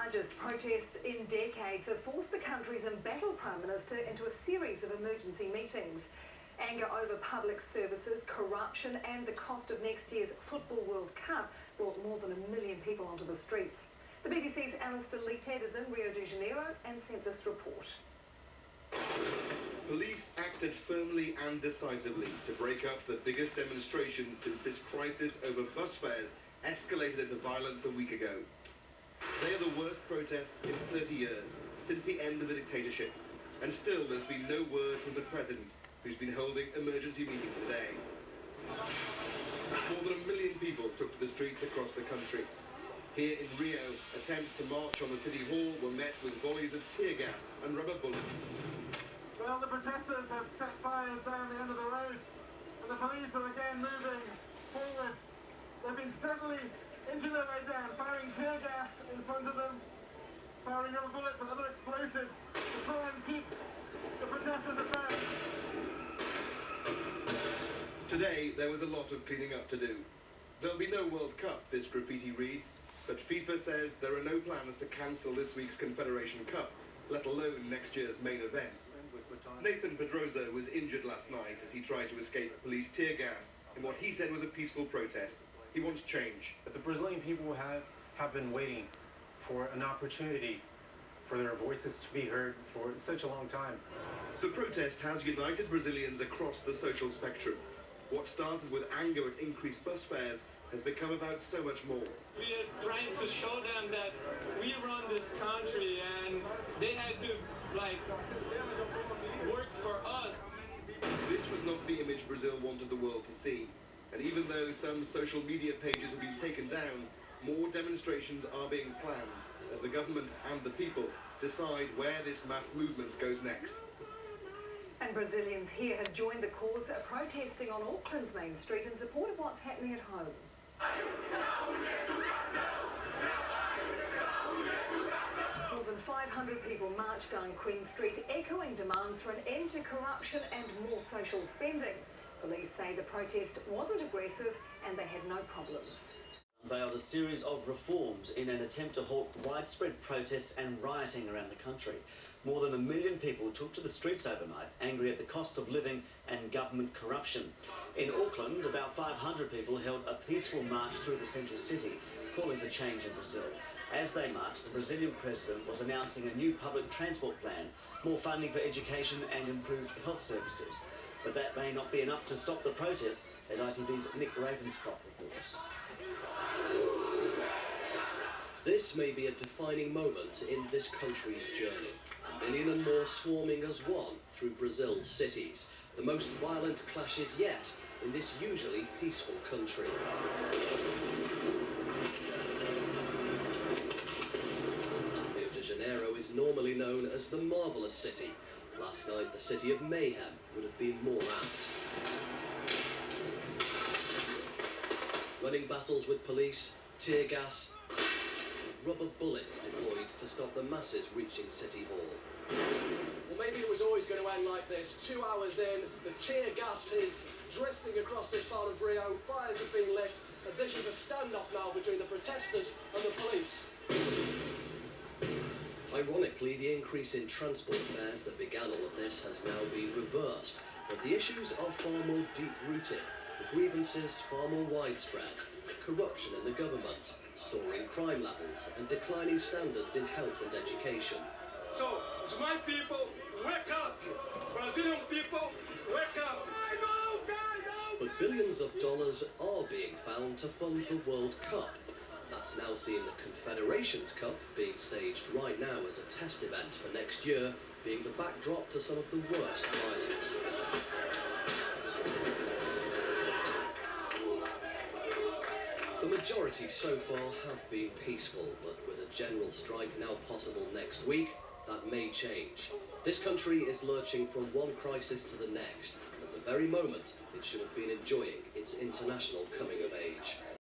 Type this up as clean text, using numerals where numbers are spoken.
largest protests in decades have forced the country's embattled Prime Minister into a series of emergency meetings. Anger over public services, corruption and the cost of next year's Football World Cup brought more than 1 million people onto the streets. The BBC's Alistair Leakhead is in Rio de Janeiro and sent this report. Police acted firmly and decisively to break up the biggest demonstration since this crisis over bus fares escalated into violence a week ago. They are the worst protests in 30 years, since the end of the dictatorship. And still there's been no word from the President, who's been holding emergency meetings today. More than 1 million people took to the streets across the country. Here in Rio, attempts to march on the City Hall were met with volleys of tear gas and rubber bullets. Well, the protesters have set fires down the end of the road, and the police are again moving forward. They've been steadily inching their way down, firing tear gas in front of them, firing rubber bullets and other explosives to try and keep the protesters at bay. Today, there was a lot of cleaning up to do. There'll be no World Cup, this graffiti reads, but FIFA says there are no plans to cancel this week's Confederation Cup, let alone next year's main event. Nathan Pedrosa was injured last night as he tried to escape police tear gas in what he said was a peaceful protest. He wants change. The Brazilian people have been waiting for an opportunity for their voices to be heard for such a long time. The protest has united Brazilians across the social spectrum. What started with anger at increased bus fares has become about so much more. We are trying to show them that we run this country and they had to, work for us. This was not the image Brazil wanted the world to see. And even though some social media pages have been taken down, more demonstrations are being planned as the government and the people decide where this mass movement goes next. And Brazilians here have joined the cause, protesting on Auckland's main street in support of what's happening at home. More than 500 people marched down Queen Street, echoing demands for an end to corruption and more social spending. Police say the protest wasn't aggressive and they had no problems. Unveiled a series of reforms in an attempt to halt widespread protests and rioting around the country. More than 1 million people took to the streets overnight, angry at the cost of living and government corruption. In Auckland, about 500 people held a peaceful march through the central city, calling for change in Brazil. As they marched, the Brazilian president was announcing a new public transport plan, more funding for education and improved health services. But that may not be enough to stop the protests, as ITV's Nick Ravenscroft reports. This may be a defining moment in this country's journey. 1 million and more swarming as one through Brazil's cities. The most violent clashes yet in this usually peaceful country. Rio de Janeiro is normally known as the Marvelous City. Last night, the city of mayhem would have been more apt. Running battles with police, tear gas, rubber bullets deployed to stop the masses reaching City Hall. Well, maybe it was always going to end like this. 2 hours in, the tear gas is drifting across this part of Rio, fires have been lit, and this is a standoff now between the protesters and the police. Ironically, the increase in transport fares that began all of this has now been reversed, but the issues are far more deep-rooted, the grievances far more widespread, corruption in the government, soaring crime levels and declining standards in health and education. So, my people, wake up! Brazilian people, wake up! But billions of dollars are being found to fund the World Cup. That's now seeing the Confederations Cup being staged right now as a test event for next year, being the backdrop to some of the worst violence. The majority so far have been peaceful, but with a general strike now possible next week, that may change. This country is lurching from one crisis to the next, at the very moment it should have been enjoying its international coming of age.